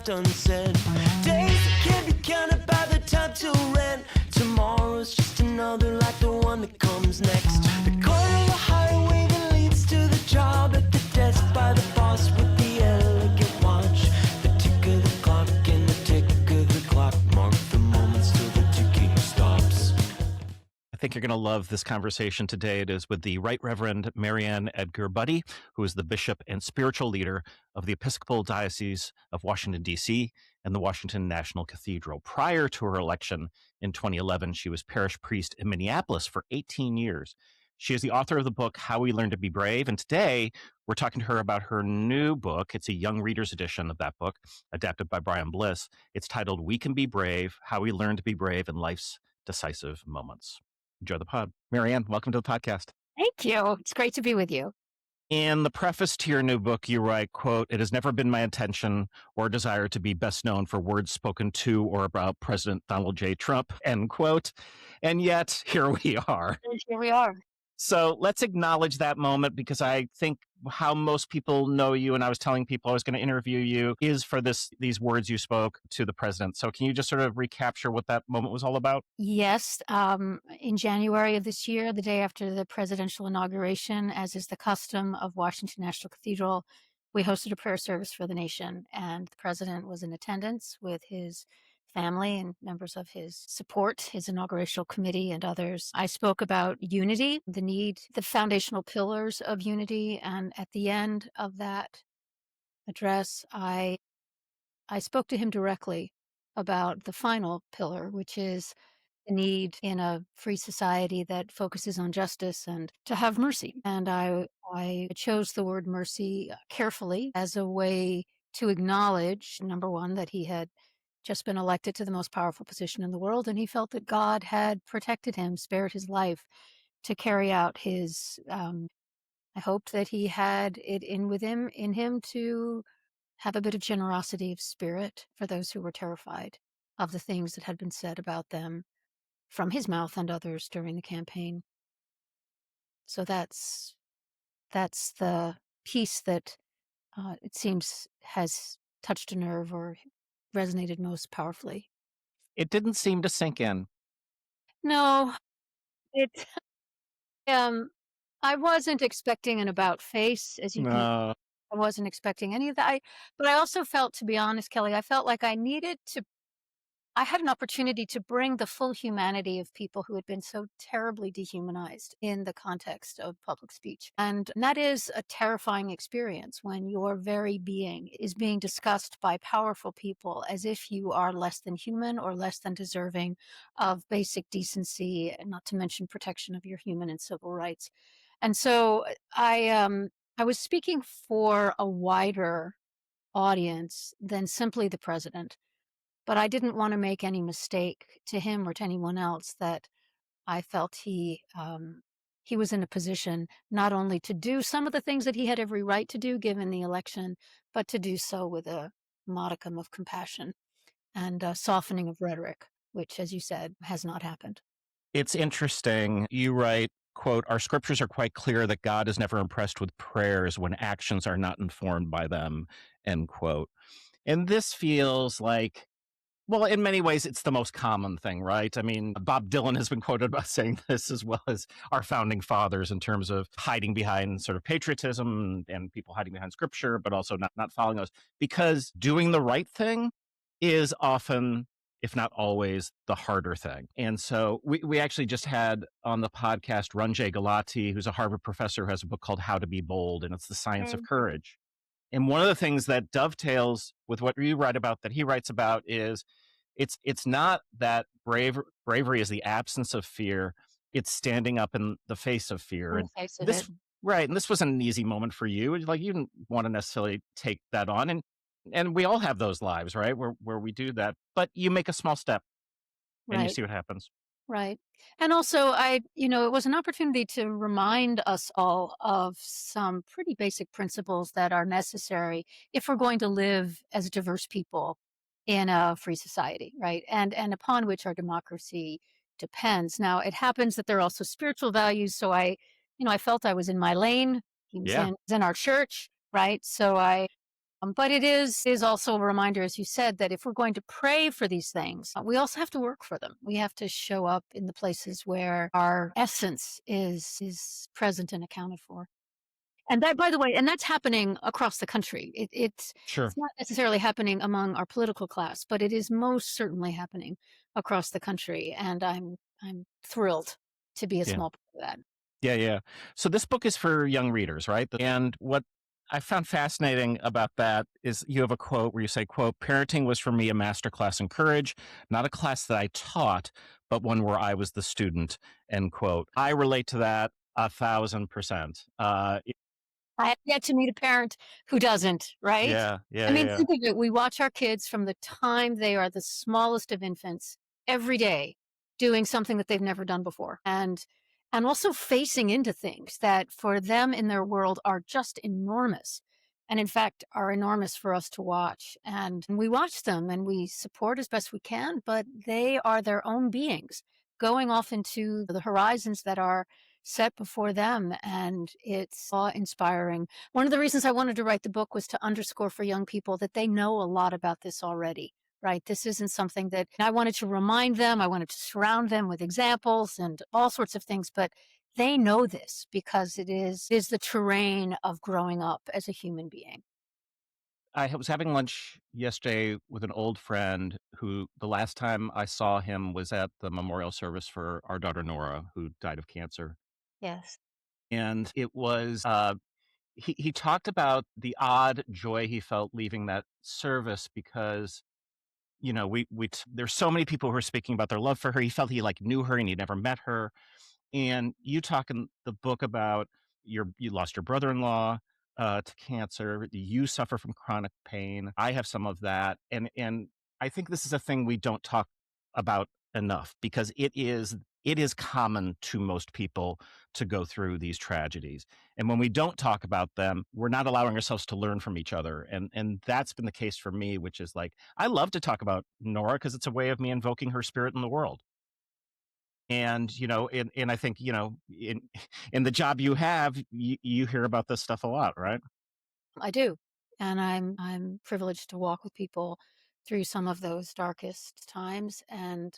left unsaid. Days that can't be counted by the time till rent. Tomorrow's just another like the one that comes next. The corner of the highway that leads to the job, at the desk by the boss with the elegant watch. The tick of the clock and the tick of the clock mark the moments till the ticking stops. I think you're going to love this conversation today. It is with the Right Reverend Mariann Edgar Budde, who is the bishop and spiritual leader of the Episcopal Diocese of Washington, D.C., and the Washington National Cathedral. Prior to her election in 2011, she was parish priest in Minneapolis for 18 years. She is the author of the book, How We Learn to Be Brave. And today we're talking to her about her new book. It's a young reader's edition of that book, adapted by Brian Bliss. It's titled We Can Be Brave, How We Learn to Be Brave in Life's Decisive Moments. Enjoy the pod. Mariann, welcome to the podcast. Thank you. It's great to be with you. In the preface to your new book, you write, quote, "It has never been my intention or desire to be best known for words spoken to or about President Donald J. Trump," end quote. And yet, here we are. And here we are. So let's acknowledge that moment, because I think how most people know you, and I was telling people I was going to interview you, is for these words you spoke to the president. So can you just sort of recapture what that moment was all about? Yes. In January of this year, the day after the presidential inauguration, as is the custom of Washington National Cathedral, we hosted a prayer service for the nation, and the president was in attendance with his family and members of his support, his inaugurational committee and others. I spoke about unity, the need, the foundational pillars of unity. And at the end of that address, I spoke to him directly about the final pillar, which is the need in a free society that focuses on justice and to have mercy. And I chose the word mercy carefully as a way to acknowledge, number one, that he had just been elected to the most powerful position in the world, and he felt that God had protected him, spared his life to carry out his. I hoped that he had it in him to have a bit of generosity of spirit for those who were terrified of the things that had been said about them from his mouth and others during the campaign. So that's the piece that it seems has touched a nerve or resonated most powerfully. It didn't seem to sink in. No, it I wasn't expecting an about face, as you can. No. I wasn't expecting any of that. But I also felt, to be honest, Kelly, I felt like I had an opportunity to bring the full humanity of people who had been so terribly dehumanized in the context of public speech. And that is a terrifying experience when your very being is being discussed by powerful people as if you are less than human or less than deserving of basic decency, and not to mention protection of your human and civil rights. And so I was speaking for a wider audience than simply the president. But I didn't want to make any mistake to him or to anyone else that I felt he was in a position not only to do some of the things that he had every right to do given the election, but to do so with a modicum of compassion and a softening of rhetoric, which, as you said, has not happened. It's interesting. You write, quote, "Our scriptures are quite clear that God is never impressed with prayers when actions are not informed by them," end quote. And this feels like, well, in many ways, it's the most common thing, right? I mean, Bob Dylan has been quoted about saying this, as well as our founding fathers, in terms of hiding behind sort of patriotism and people hiding behind scripture, but also not following those, because doing the right thing is often, if not always, the harder thing. And so we actually just had on the podcast Ranjay Galati, who's a Harvard professor who has a book called How to Be Bold, and it's the science of courage. And one of the things that dovetails with what you write about, that he writes about, is it's not that bravery is the absence of fear. It's standing up in the face of fear. In the face of this, it. right. And this wasn't an easy moment for you. Like, you didn't want to necessarily take that on. And we all have those lives, right? Where we do that, but you make a small step and you Right. see what happens. Right. And also, it was an opportunity to remind us all of some pretty basic principles that are necessary if we're going to live as diverse people in a free society, right? And upon which our democracy depends. Now, it happens that there are also spiritual values. So I felt I was in my lane. He was Yeah. in our church, right? So I But it is also a reminder, as you said, that if we're going to pray for these things, we also have to work for them. We have to show up in the places where our essence is present and accounted for. And that, by the way, and that's happening across the country. It's Sure. not necessarily happening among our political class, but it is most certainly happening across the country. And I'm thrilled to be a Yeah. small part of that. Yeah, yeah. So this book is for young readers, right? And what I found fascinating about that is you have a quote where you say, quote, "Parenting was for me a masterclass in courage, not a class that I taught, but one where I was the student," end quote. I relate to that 1,000%. I have yet to meet a parent who doesn't, right? Yeah, I yeah, mean, yeah. think of it. We watch our kids from the time they are the smallest of infants every day doing something that they've never done before. And also facing into things that for them in their world are just enormous. And in fact are enormous for us to watch. And we watch them and we support as best we can, but they are their own beings going off into the horizons that are set before them, and it's awe-inspiring. One of the reasons I wanted to write the book was to underscore for young people that they know a lot about this already, right? This isn't something that I wanted to remind them, I wanted to surround them with examples and all sorts of things, but they know this because it is the terrain of growing up as a human being. I was having lunch yesterday with an old friend who the last time I saw him was at the memorial service for our daughter Nora, who died of cancer. Yes. And it was he talked about the odd joy he felt leaving that service because there's so many people who are speaking about their love for her. He felt he like knew her and he'd never met her. And you talk in the book about you lost your brother-in-law to cancer. You suffer from chronic pain. I have some of that, and I think this is a thing we don't talk about enough because it is common to most people to go through these tragedies. And when we don't talk about them, we're not allowing ourselves to learn from each other. And that's been the case for me, which is like I love to talk about Nora because it's a way of me invoking her spirit in the world. And and I think in in the job you have, you hear about this stuff a lot, right? I do. And I'm privileged to walk with people through some of those darkest times. And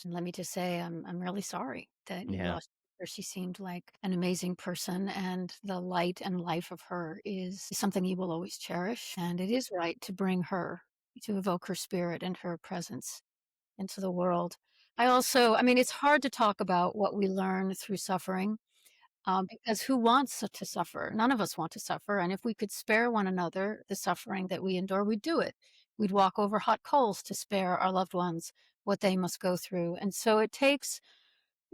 let me just say, I'm really sorry that you Yeah. lost her. She seemed like an amazing person, and the light and life of her is something you will always cherish. And it is right to bring her, to evoke her spirit and her presence into the world. I mean, it's hard to talk about what we learn through suffering, because who wants to suffer? None of us want to suffer. And if we could spare one another the suffering that we endure, we'd do it. We'd walk over hot coals to spare our loved ones what they must go through. And so it takes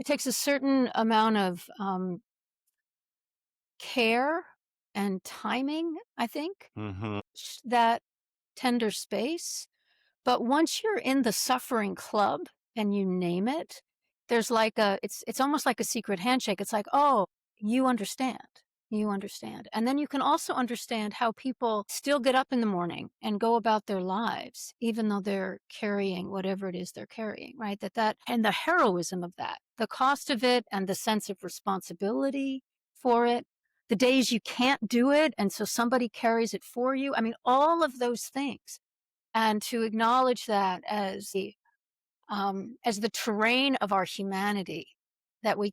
a certain amount of care and timing, I think, Hmm. that tender space. But once you're in the suffering club and you name it, there's like it's almost like a secret handshake. It's like, "Oh, you understand. You understand." And then you can also understand how people still get up in the morning and go about their lives even though they're carrying whatever it is they're carrying, right? That and the heroism of that, the cost of it and the sense of responsibility for it, the days you can't do it and so somebody carries it for you. I mean, all of those things, and to acknowledge that as the terrain of our humanity that we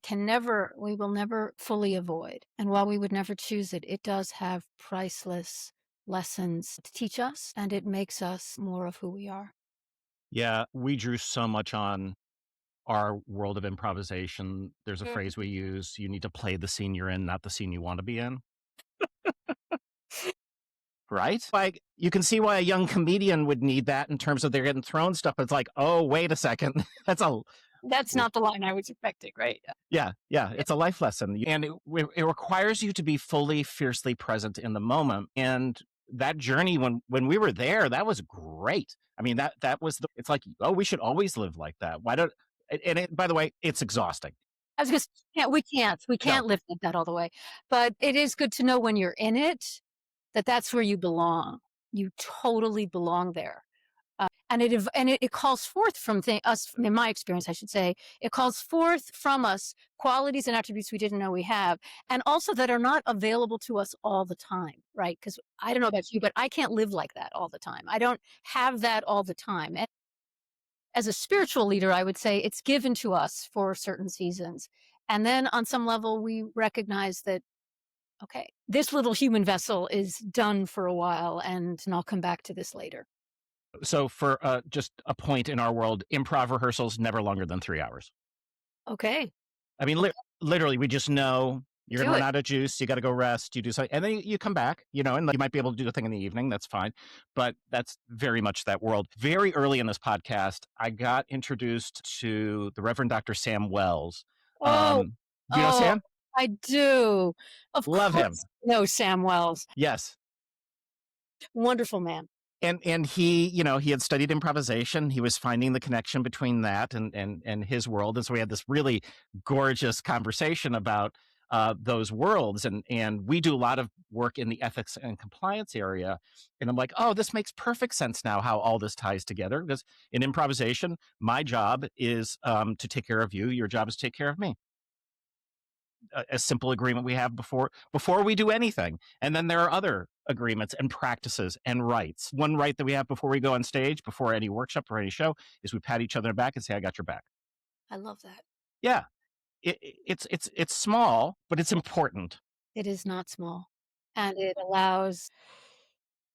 will never fully avoid. And while we would never choose it, it does have priceless lessons to teach us, and it makes us more of who we are. Yeah, we drew so much on our world of improvisation. There's a Mhm. phrase we use: you need to play the scene you're in, not the scene you want to be in. Right? Like you can see why a young comedian would need that in terms of they're getting thrown stuff. It's like, oh, wait a second. That's a That's not the line I was expecting, right? Yeah, yeah, it's a life lesson, and it requires you to be fully, fiercely present in the moment, and that journey when we were there, that was great. I mean, that was it's like, "Oh, we should always live like that." Why don't and it by the way, it's exhausting. I was gonna say, yeah, we No. can't live like that all the way. But it is good to know when you're in it that that's where you belong. You totally belong there. And it calls forth from us, in my experience, I should say, it calls forth from us qualities and attributes we didn't know we have, and also that are not available to us all the time, right? Because I don't know about you, but I can't live like that all the time. I don't have that all the time. And as a spiritual leader, I would say it's given to us for certain seasons. And then on some level, we recognize that, okay, this little human vessel is done for a while, and I'll come back to this later. So for just a point in our world, improv rehearsals never longer than 3 hours. Okay, I mean, okay, literally, we just know you're gonna do run it. out of juice. You got to go rest. You do something, and then you come back. And like, you might be able to do the thing in the evening. That's fine, but that's very much that world. Very early in this podcast, I got introduced to the Reverend Dr. Sam Wells. Oh, Do you know oh, Sam? I do. Of Love him. course, no, Sam Wells, Yes. wonderful man. And he, he had studied improvisation. He was finding the connection between that and his world. And so we had this really gorgeous conversation about those worlds. And we do a lot of work in the ethics and compliance area. And I'm like, oh, this makes perfect sense now how all this ties together. Because in improvisation, my job is to take care of you. Your job is to take care of me. A simple agreement we have before we do anything. And then there are other agreements and practices and rights. One right that we have before we go on stage, before any workshop or any show, is we pat each other on the back and say, I got your back. I love that. Yeah. It's small, but it's important. It is not small, and it allows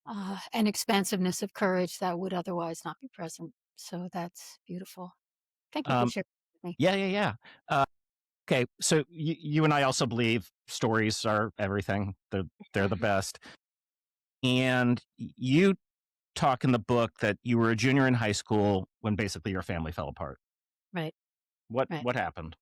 an expansiveness of courage that would otherwise not be present. So that's beautiful. Thank you for um sharing with me. yeah. Okay, so you and I also believe stories are everything. They're the best. And you talk in the book that you were a junior in high school when basically your family fell apart. Right, what right. what happened?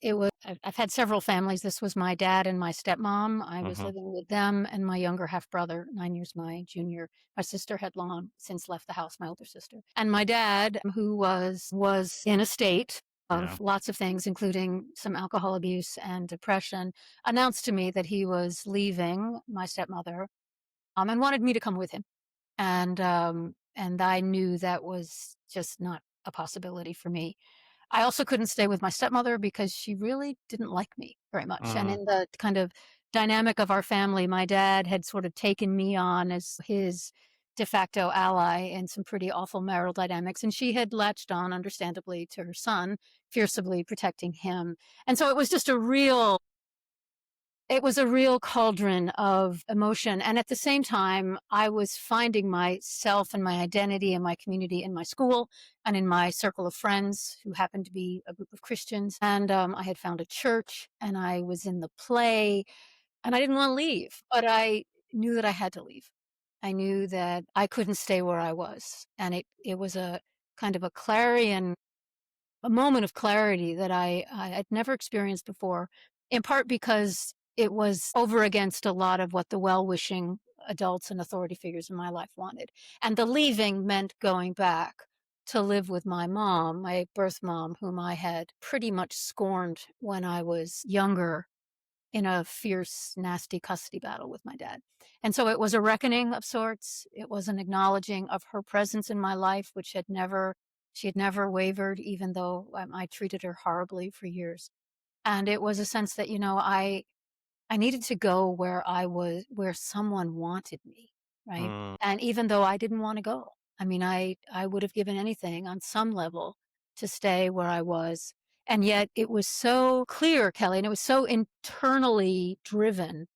It was. I've had several families. This was my dad and my stepmom. I was Hmm. living with them and my younger half brother, 9 years my junior. My sister had long since left the house. My older sister and my dad, who was in a state Yeah. of lots of things, including some alcohol abuse and depression, announced to me that he was leaving my stepmother, and wanted me to come with him. And I knew that was just not a possibility for me. I also couldn't stay with my stepmother because she really didn't like me very much. And Mm, in the kind of dynamic of our family, my dad had sort of taken me on as his de facto ally in some pretty awful marital dynamics. And she had latched on, understandably, to her son, fiercely protecting him. And so it was a real cauldron of emotion. And at the same time, I was finding myself and my identity and my community in my school and in my circle of friends who happened to be a group of Christians. And I had found a church and I was in the play and I didn't want to leave, but I knew that I had to leave. I knew that I couldn't stay where I was. And it was a kind of a moment of clarity that I'd never experienced before, in part because it was over against a lot of what the well-wishing adults and authority figures in my life wanted. And the leaving meant going back to live with my mom, my birth mom, whom I had pretty much scorned when I was younger in a fierce, nasty custody battle with my dad. And so it was a reckoning of sorts. It was an acknowledging of her presence in my life, which she had never wavered, even though I treated her horribly for years. And it was a sense that, I needed to go where someone wanted me, right? mm, And even though I didn't want to go, I mean, I would have given anything on some level to stay where I was. And yet it was so clear, Kelly, and it was so internally driven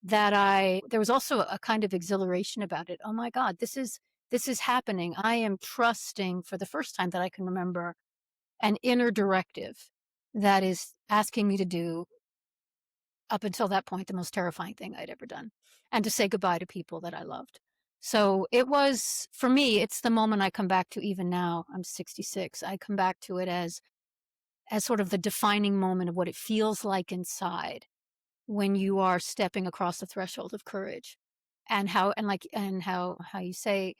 that there was also a kind of exhilaration about it. Oh my God, this is happening. I am trusting for the first time that I can remember an inner directive that is asking me to do, up until that point, the most terrifying thing I'd ever done, and to say goodbye to people that I loved. So it was, for me, it's the moment I come back to even now. I'm 66. I come back to it as sort of the defining moment of what it feels like inside when you are stepping across the threshold of courage, and how you say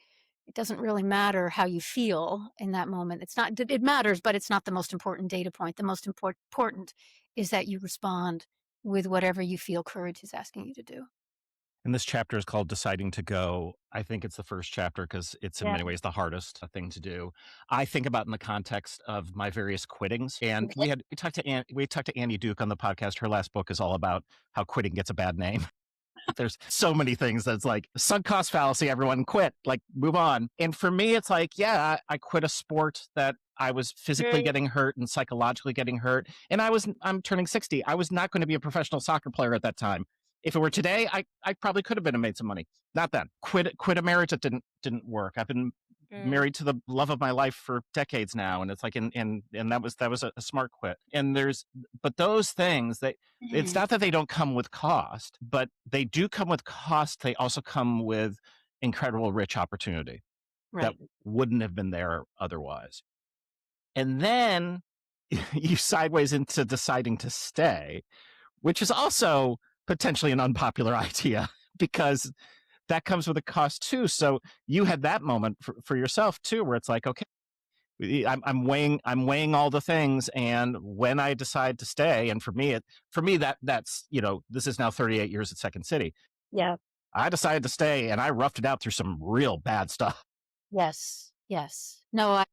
it doesn't really matter how you feel in that moment. It's not, it matters, but it's not the most important data point. The most important is that you respond with whatever you feel courage is asking you to do. And this chapter is called Deciding to Go. I think it's the first chapter because it's in Yeah. many ways the hardest thing to do. I think about in the context of my various quittings. And Okay. we talked to Annie Duke on the podcast. Her last book is all about how quitting gets a bad name. There's so many things that's like sunk cost fallacy, everyone quit, like move on. And for me, it's like, yeah, I quit a sport that I was physically getting hurt and psychologically getting hurt. And I'm turning 60. I was not going to be a professional soccer player at that time. If it were today, I probably could have been and made some money. Not then. Quit a marriage that didn't work. I've been married to the love of my life for decades now. And it's like, and that was a smart quit. And but those things that, it's not that they don't come with cost, but they do come with cost. They also come with incredible rich opportunity that Right. wouldn't have been there otherwise. And then you sideways into deciding to stay, which is also potentially an unpopular idea because that comes with a cost too. So you had that moment for yourself too, where it's like, okay, I'm weighing all the things, and when I decide to stay, and for me that's this is now 38 years at Second City. Yeah. I decided to stay, and I roughed it out through some real bad stuff. Yes. Yes. No,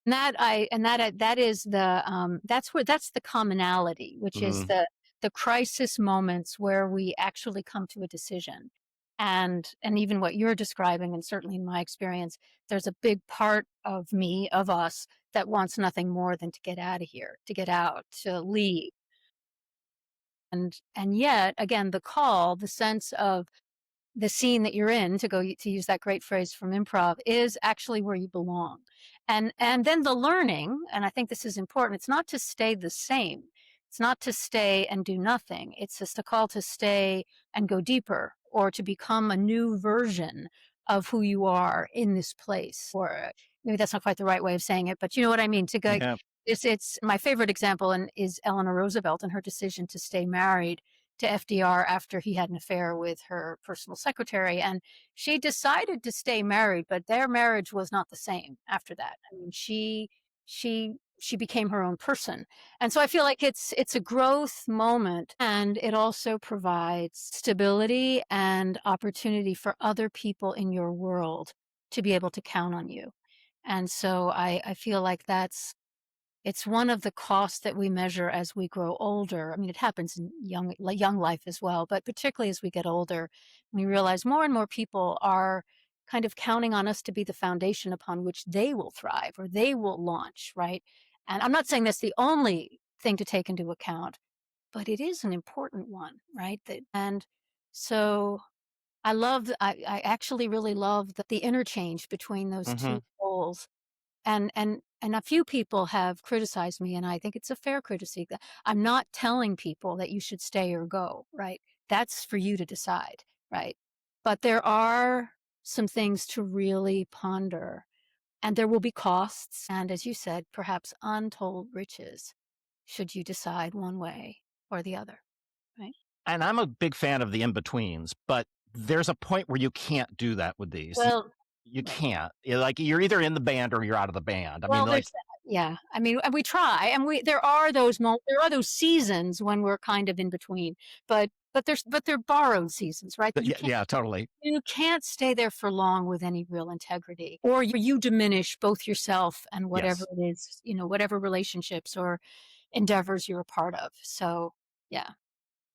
that is that's the commonality, which is Mm, the crisis moments where we actually come to a decision. And even what you're describing, and certainly in my experience, there's a big part of me, of us, that wants nothing more than to get out of here, to get out, to leave. And yet, again, the call, the sense of the scene that you're in, to use that great phrase from improv, is actually where you belong. And then the learning, and I think this is important, it's not to stay the same. It's not to stay and do nothing. It's just a call to stay and go deeper, or to become a new version of who you are in this place. Or maybe that's not quite the right way of saying it, but you know what I mean. To go, yeah. it's my favorite example, and is Eleanor Roosevelt and her decision to stay married to FDR after he had an affair with her personal secretary. And she decided to stay married, but their marriage was not the same after that. I mean, she became her own person. And so I feel like it's a growth moment, and it also provides stability and opportunity for other people in your world to be able to count on you. And so I feel like it's one of the costs that we measure as we grow older. I mean, it happens in young life as well, but particularly as we get older, we realize more and more people are kind of counting on us to be the foundation upon which they will thrive or they will launch, right? And I'm not saying that's the only thing to take into account, but it is an important one, right? And so I actually really love the interchange between those Hmm. two poles. And a few people have criticized me, and I think it's a fair critique, that I'm not telling people that you should stay or go, right? That's for you to decide, right? But there are some things to really ponder, and there will be costs, and as you said, perhaps untold riches, should you decide one way or the other, right? And I'm a big fan of the in-betweens, but there's a point where you can't do that with these. Well, You right. can't. Like, you're either in the band or you're out of the band. I mean, Well, like, there's that. Yeah. I mean, and we try, and there are those seasons when we're kind of in between, but they're borrowed seasons, right? You yeah, can't yeah, totally. you can't stay there for long with any real integrity, or you diminish both yourself and whatever Yes. it is, whatever relationships or endeavors you're a part of. So, yeah.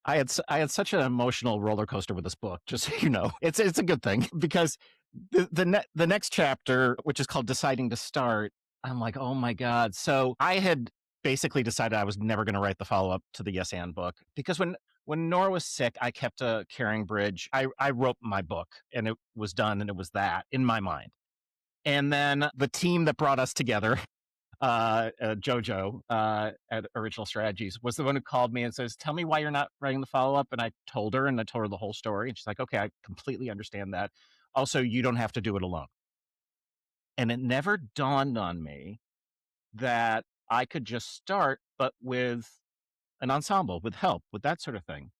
I had such an emotional roller coaster with this book, just so you know. It's a good thing because the next chapter, which is called Deciding to Start, I'm like, "Oh my god." So, I had basically decided I was never gonna write the follow-up to the Yes and book because when Nora was sick, I kept a carrying bridge. I wrote my book, and it was done, and it was that in my mind. And then the team that brought us together, Jojo at Original Strategies, was the one who called me and says, "Tell me why you're not writing the follow up." And I told her, and I told her the whole story. And she's like, "Okay, I completely understand that. Also, you don't have to do it alone." And it never dawned on me that I could just start, but with an ensemble, with help, with that sort of thing.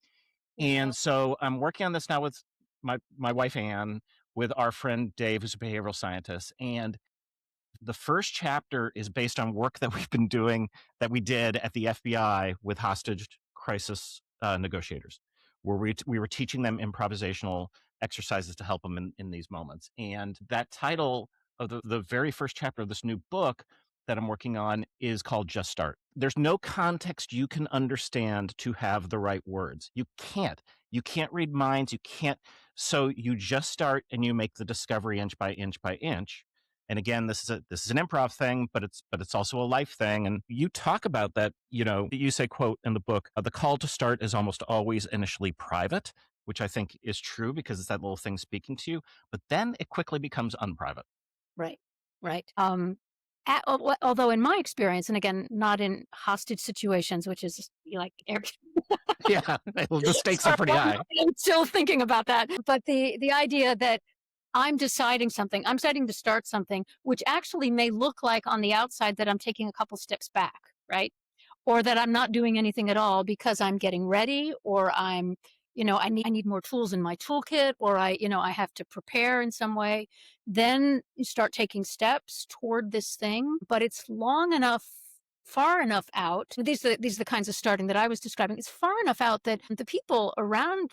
Yeah. And so I'm working on this now with my wife Anne, with our friend Dave, who's a behavioral scientist, and the first chapter is based on work that we've been doing that we did at the FBI with hostage crisis negotiators. where we were teaching them improvisational exercises to help them in these moments. And that title of the very first chapter of this new book that I'm working on is called Just Start. There's no context you can understand to have the right words. You can't. You can't read minds. You can't. So you just start and you make the discovery inch by inch by inch. And again, this is an improv thing, but it's also a life thing. And you talk about that. You say, quote in the book, the call to start is almost always initially private, which I think is true because it's that little thing speaking to you. But then it quickly becomes unprivate. Right. Right. Although in my experience, and again, not in hostage situations, which is like Yeah, the stakes are sorry, pretty high. I'm still thinking about that. But the idea that I'm deciding something, I'm deciding to start something, which actually may look like on the outside that I'm taking a couple steps back, right? Or that I'm not doing anything at all because I'm getting ready, or I need more tools in my toolkit, or I have to prepare in some way. Then you start taking steps toward this thing, but it's far enough out. These are the kinds of starting that I was describing. It's far enough out that the people around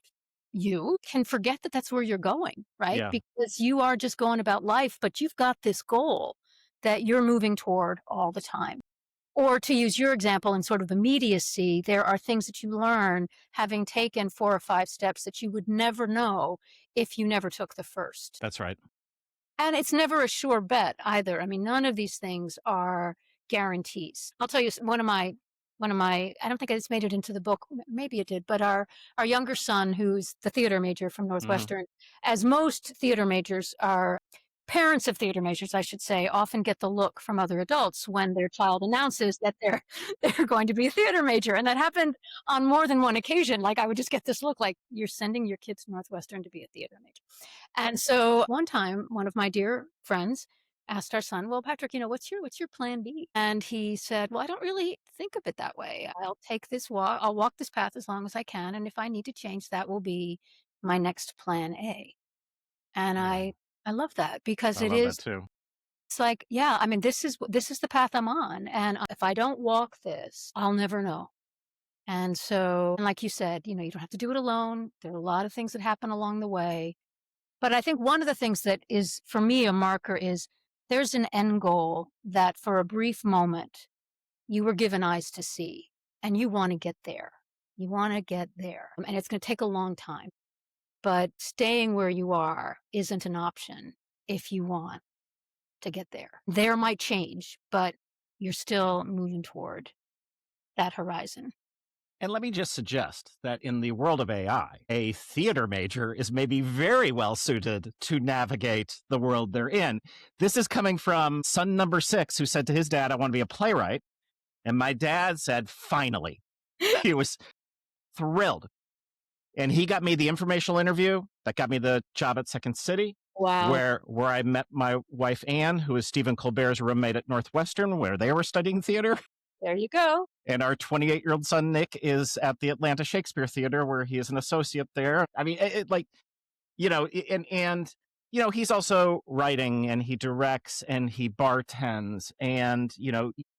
you can forget that that's where you're going, right? Yeah. Because you are just going about life, but you've got this goal that you're moving toward all the time. Or to use your example in sort of immediacy, there are things that you learn having taken 4 or 5 steps that you would never know if you never took the first. That's right. And it's never a sure bet either. I mean, none of these things are guarantees. I'll tell you one of my I don't think it's made it into the book, maybe it did, but our younger son, who's the theater major from Northwestern, as most theater majors are, parents of theater majors, I should say, often get the look from other adults when their child announces that they're they're going to be a theater major. And that happened on more than one occasion. Like I would just get this look like, you're sending your kids to Northwestern to be a theater major. And so one time, one of my dear friends asked our son, "Well, Patrick, what's your plan B?" And he said, "Well, I don't really think of it that way. I'll take this walk. I'll walk this path as long as I can, and if I need to change, that will be my next plan A." And Yeah. I love that because I love that too. it's like, yeah, I mean, this is the path I'm on, and if I don't walk this, I'll never know. And so, and like you said, you don't have to do it alone. There are a lot of things that happen along the way. But I think one of the things that is, for me, a marker is there's an end goal that for a brief moment you were given eyes to see, and you want to get there. You want to get there. And it's going to take a long time, but staying where you are isn't an option if you want to get there. There might change, but you're still moving toward that horizon. And let me just suggest that in the world of AI, a theater major is maybe very well suited to navigate the world they're in. This is coming from son number 6, who said to his dad, "I want to be a playwright." And my dad said, "Finally." He was thrilled. And he got me the informational interview that got me the job at Second City, Wow. where I met my wife, Anne, who is Stephen Colbert's roommate at Northwestern, where they were studying theater. There you go. And our 28-year-old son, Nick, is at the Atlanta Shakespeare Theater, where he is an associate there. I mean, he's also writing, and he directs, and he bartends, and,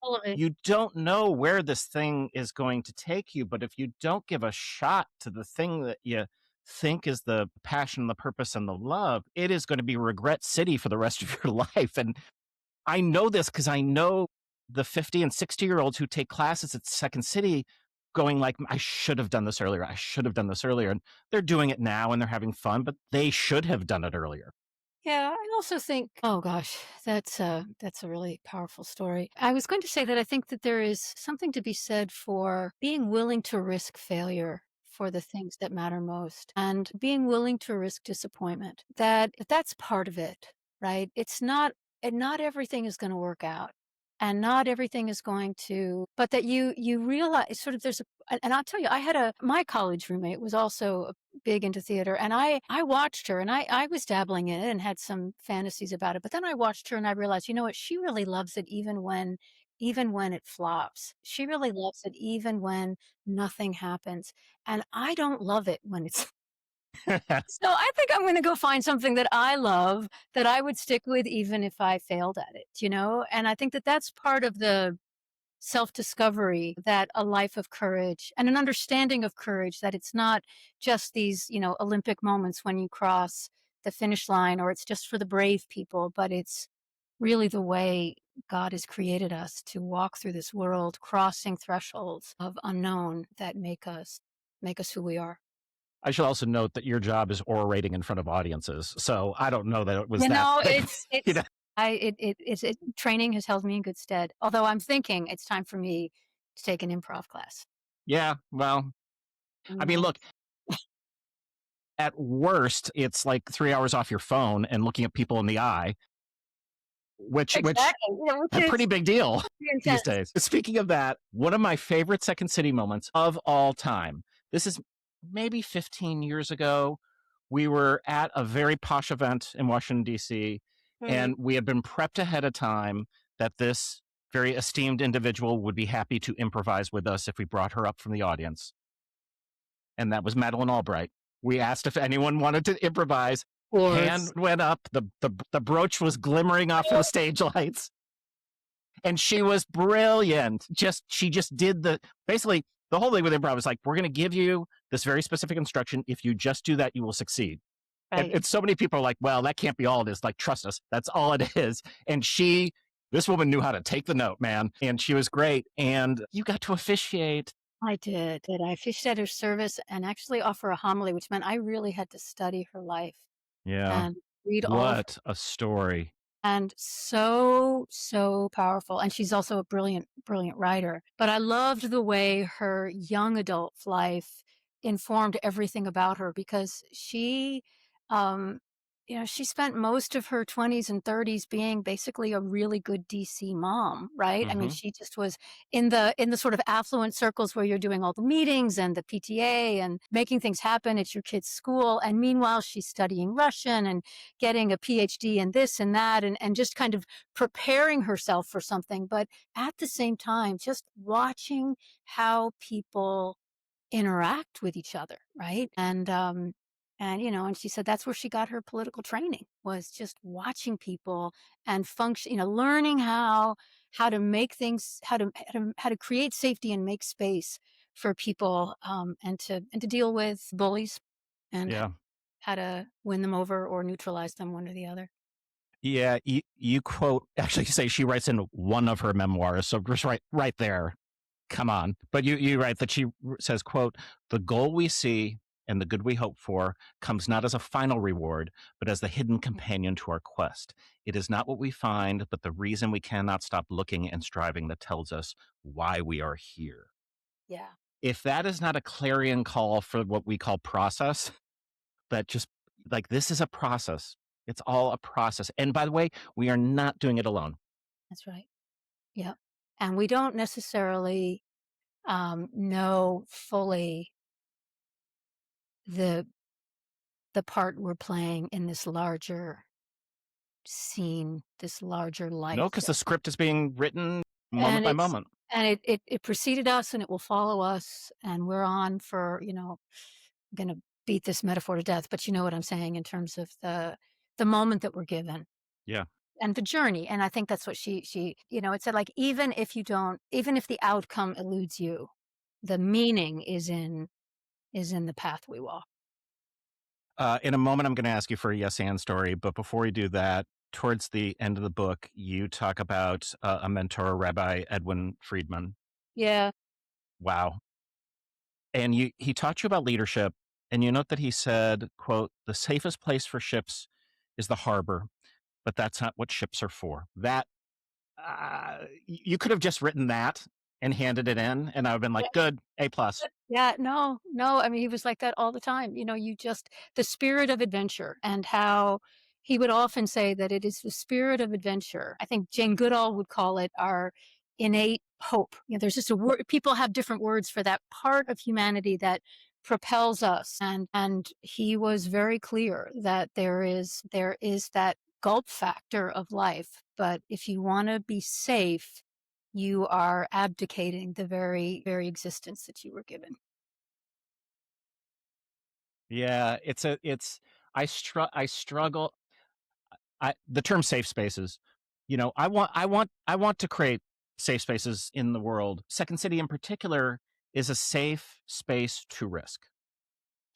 All of it. you don't know where this thing is going to take you, but if you don't give a shot to the thing that you think is the passion, the purpose, and the love, it is going to be regret city for the rest of your life. And I know this because I know the 50 and 60-year-olds who take classes at Second City going like, "I should have done this earlier. I should have done this earlier." And they're doing it now and they're having fun, but they should have done it earlier. Yeah, I also think, oh gosh, that's a really powerful story. I was going to say that I think that there is something to be said for being willing to risk failure for the things that matter most, and being willing to risk disappointment. That's part of it, right? It's not, and not everything is going to work out. And not everything is going to, but that you realize sort of and I'll tell you, my college roommate was also big into theater, and I watched her, and I was dabbling in it and had some fantasies about it, but then I watched her and I realized, you know what, she really loves it even when it flops. She really loves it even when nothing happens. And I don't love it when it's so I think I'm going to go find something that I love that I would stick with even if I failed at it, you know? And I think that that's part of self-discovery, that a life of courage and an understanding of courage, that it's not just these, Olympic moments when you cross the finish line, or it's just for the brave people, but it's really the way God has created us to walk through this world, crossing thresholds of unknown that make us who we are. I should also note that your job is orating in front of audiences. So I don't know that it was You that know, big, you know. training has held me in good stead. Although I'm thinking it's time for me to take an improv class. Yeah, well, I mean, Yeah. look, at worst, it's like 3 hours off your phone and looking at people in the eye, which Exactly. Which a pretty is big deal pretty these intense. days. Speaking of that, one of my favorite Second City moments of all time. This is maybe 15 years ago. We were at a very posh event in Washington, D.C., Mm. and we had been prepped ahead of time that this very esteemed individual would be happy to improvise with us if we brought her up from the audience. And that was Madeleine Albright. We asked if anyone wanted to improvise. Of Hand course. went up. The brooch was glimmering off the stage lights, and she was brilliant. She just did basically the whole thing with improv was like, we're going to give you this very specific instruction. If you just do that, you will succeed. Right. And so many people are like, well, that can't be all it is. Like, trust us, that's all it is. And this woman knew how to take the note, man, and she was great. And you got to officiate. I did. I fished at her service and actually offer a homily, which meant I really had to study her life Yeah. and read all of her. What a story. And so, so powerful. And she's also a brilliant, brilliant writer. But I loved the way her young adult life informed everything about her, because um, she spent most of her 20s and 30s being basically a really good DC mom, right? I mean, Hmm. she just was in the sort of affluent circles where you're doing all the meetings and the PTA and making things happen at your kid's school. And meanwhile, she's studying Russian and getting a PhD in this and that, and just kind of preparing herself for something. But at the same time, just watching how people interact with each other, right? And she said that's where she got her political training, was just watching people and function, learning how to make things, how to create safety and make space for people, and to deal with bullies, and Yeah. how to win them over or neutralize them, one or the other. Yeah, you quote actually say she writes in one of her memoirs, so just right there. Come on. But you write that says, quote, "The goal we see and the good we hope for comes not as a final reward, but as the hidden companion to our quest. It is not what we find, but the reason we cannot stop looking and striving that tells us why we are here." Yeah, If that is not a clarion call for what we call process, that just like this is a process. It's all a process. And by the way, we are not doing it alone. that's right. Yeah. And we don't necessarily know fully the the part we're playing in this larger scene, this larger No, life. because the script is being written moment And by it's moment. and it preceded us, and it will follow us, and we're on for, I'm gonna beat this metaphor to death, but you know what I'm saying in terms of the moment that we're given Yeah. and the journey. And I think that's what it said, like, even if the outcome eludes you, the meaning is in the path we walk. In a moment, I'm going to ask you for a yes and story. But before we do that, towards the end of the book, you talk about a mentor, Rabbi Edwin Friedman. Yeah. Wow. And he taught you about leadership. And you note that he said, quote, "The safest place for ships is the harbor, but that's not what ships are for." You could have just written that and handed it in, and I would have been like, good, A plus. Yeah, no, no. I mean, he was like that all the time. The spirit of adventure, and how he would often say that it is the spirit of adventure. I think Jane Goodall would call it our innate hope. There's just a word, people have different words for that part of humanity that propels us. And he was very clear that there is that gulp factor of life. But if you want to be safe, you are abdicating the very, very existence that you were given. Yeah, I struggle. The term safe spaces, I want to create safe spaces in the world. Second City in particular is a safe space to risk.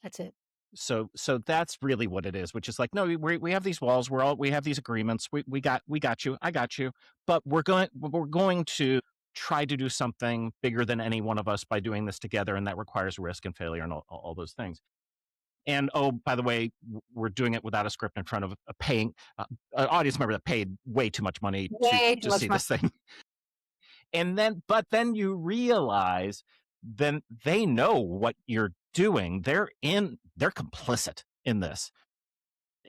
That's it. So that's really what it is, which is like, no, we have these walls, we have these agreements, we got you, I got you, but we're going to try to do something bigger than any one of us by doing this together, and that requires risk and failure and all those things. And oh, by the way, we're doing it without a script in front of a paying an audience member that paid way too much money Way too to much see this thing. And then you realize then they know what you're doing. They're complicit in this.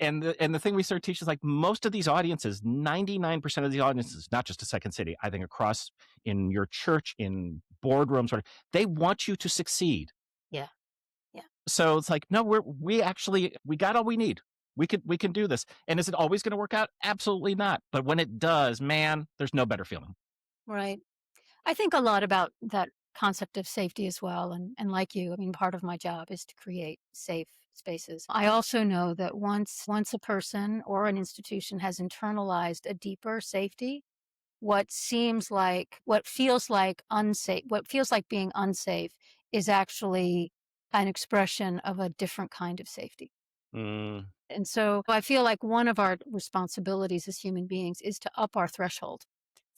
And the thing we sort of teach is like most of these audiences, 99% of these audiences, not just a Second City, I think across in your church, in boardrooms, whatever, they want you to succeed. Yeah. Yeah. So it's like, no, we got all we need. We can do this. And is it always going to work out? Absolutely not. But when it does, man, there's no better feeling. Right. I think a lot about that concept of safety as well. And like you, I mean, part of my job is to create safe spaces. I also know that once a person or an institution has internalized a deeper safety, what feels like unsafe, what feels like being unsafe is actually an expression of a different kind of safety. Mm, And so I feel like one of our responsibilities as human beings is to up our threshold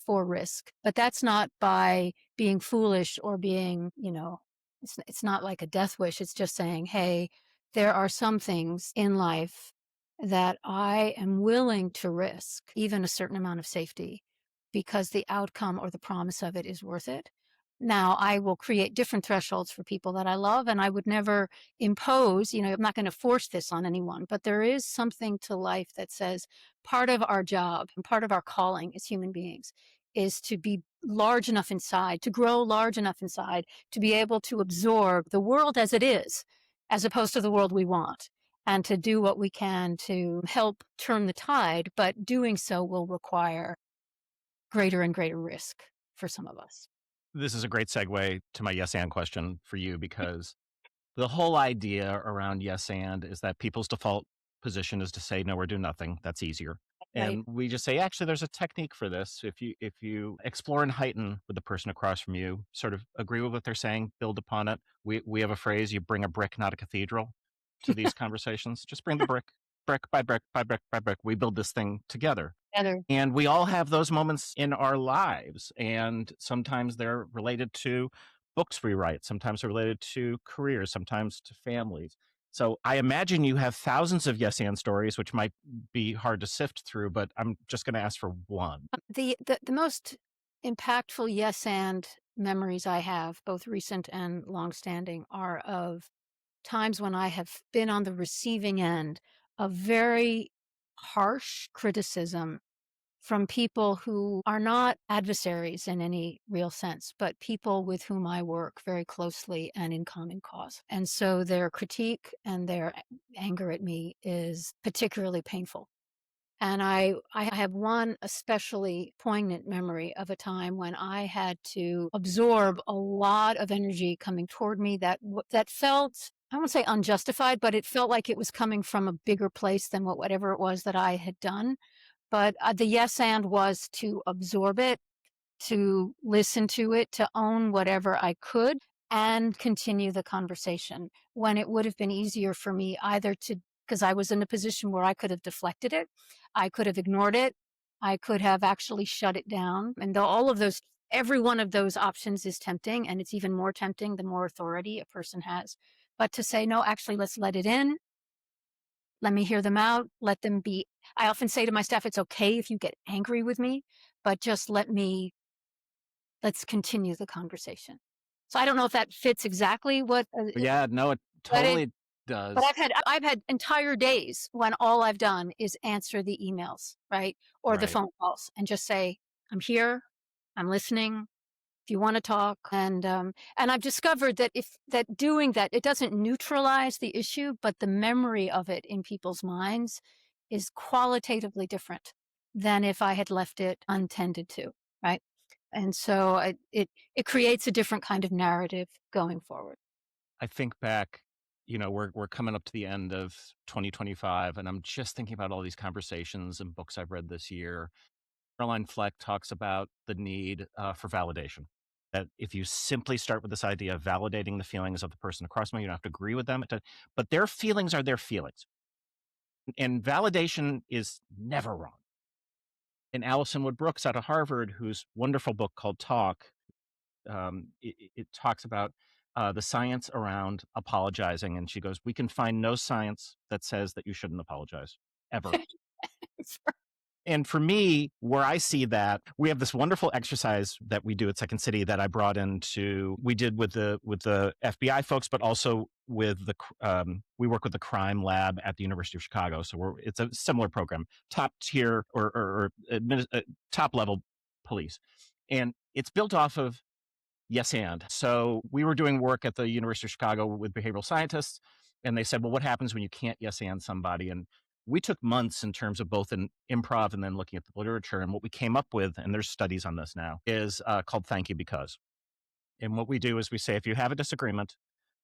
for risk. But that's not by being foolish or being, it's not like a death wish. It's just saying, hey, there are some things in life that I am willing to risk, even a certain amount of safety, because the outcome or the promise of it is worth it. Now, I will create different thresholds for people that I love, and I would never impose, I'm not going to force this on anyone, but there is something to life that says part of our job and part of our calling as human beings is to be large enough inside, to grow large enough inside, to be able to absorb the world as it is, as opposed to the world we want, and to do what we can to help turn the tide. But doing so will require greater and greater risk for some of us. this is a great segue to my yes and question for you because the whole idea around yes and is that people's default position is to say no or do nothing. That's easier. Right. And we just say, actually, there's a technique for this. If you explore and heighten with the person across from you, sort of agree with what they're saying, build upon it. We have a phrase: you bring a brick, not a cathedral, to these conversations. Just bring the brick by brick by brick by brick. We build this thing together. Together. And we all have those moments in our lives. And sometimes they're related to books we write, sometimes they're related to careers, sometimes to families. So I imagine you have thousands of yes and stories, which might be hard to sift through, but I'm just going to ask for one. The most impactful yes and memories I have, both recent and longstanding, are of times when I have been on the receiving end of very harsh criticism from people who are not adversaries in any real sense, but people with whom I work very closely and in common cause. And so their critique and their anger at me is particularly painful. And I have one especially poignant memory of a time when I had to absorb a lot of energy coming toward me that felt, I won't say unjustified, but it felt like it was coming from a bigger place than whatever it was that I had done. But the yes and was to absorb it, to listen to it, to own whatever I could, and continue the conversation when it would have been easier for me either to, because I was in a position where I could have deflected it, I could have ignored it, I could have actually shut it down. And though every one of those options is tempting, and it's even more tempting the more authority a person has. But to say, no, actually, let's let it in. Let me hear them out. Let them be. I often say to my staff, it's okay if you get angry with me, but just let's continue the conversation. So I don't know if that fits exactly what, Yeah, no, it but totally but does. I've had entire days when all I've done is answer the emails, right? Or the Right. phone calls and just say, I'm here, I'm listening. If you want to talk, and I've discovered that if that doing that, it doesn't neutralize the issue, but the memory of it in people's minds is qualitatively different than if I had left it untended to, right? And so it creates a different kind of narrative going forward. I think back, we're coming up to the end of 2025, and I'm just thinking about all these conversations and books I've read this year. Caroline Fleck talks about the need for validation. That if you simply start with this idea of validating the feelings of the person across from you, you don't have to agree with them, but their feelings are their feelings. And validation is never wrong. And Alison Wood Brooks out of Harvard, whose wonderful book called Talk, it talks about the science around apologizing. And she goes, we can find no science that says that you shouldn't apologize ever. And for me, where I see that, we have this wonderful exercise that we do at Second City that I brought into. We did with the FBI folks, but also with we work with the crime lab at the University of Chicago. So it's a similar program, top tier or top level police, and it's built off of yes and. So we were doing work at the University of Chicago with behavioral scientists, and they said, well, what happens when you can't yes and somebody? And we took months in terms of both an improv and then looking at the literature. And what we came up with, and there's studies on this now, is called Thank You Because. And what we do is we say, if you have a disagreement,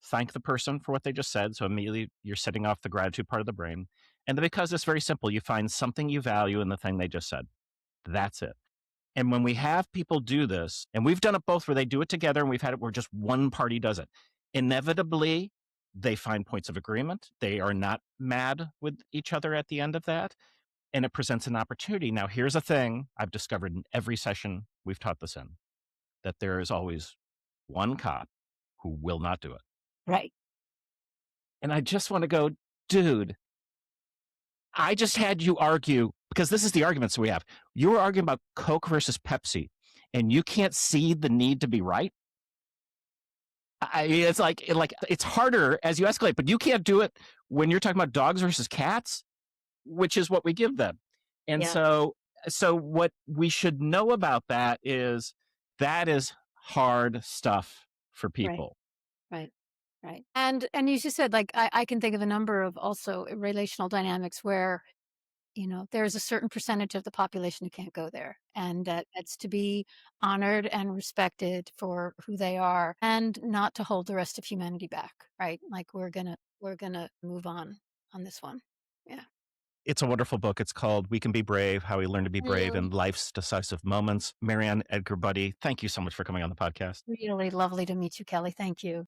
thank the person for what they just said. So immediately you're setting off the gratitude part of the brain. And the because is very simple. You find something you value in the thing they just said. That's it. And when we have people do this, and we've done it both where they do it together and we've had it where just one party does it, inevitably they find points of agreement. They are not mad with each other at the end of that. And it presents an opportunity. Now, here's a thing I've discovered in every session we've taught this in, that there is always one cop who will not do it. Right. And I just want to go, dude, I just had you argue, because this is the arguments we have. You were arguing about Coke versus Pepsi, and you can't see the need to be right. It's like it's harder as you escalate, but you can't do it when you're talking about dogs versus cats, which is what we give them. And Yeah. so what we should know about that is hard stuff for Right. people. Right. Right. And as you said, like I can think of a number of also relational dynamics where, there's a certain percentage of the population who can't go there. And that's to be honored and respected for who they are and not to hold the rest of humanity back. Right. Like we're gonna move on this one. Yeah. It's a wonderful book. It's called We Can Be Brave, How We Learn to Be Brave in Life's Decisive Moments. Mariann Edgar Budde, thank you so much for coming on the podcast. Really lovely to meet you, Kelly. Thank you.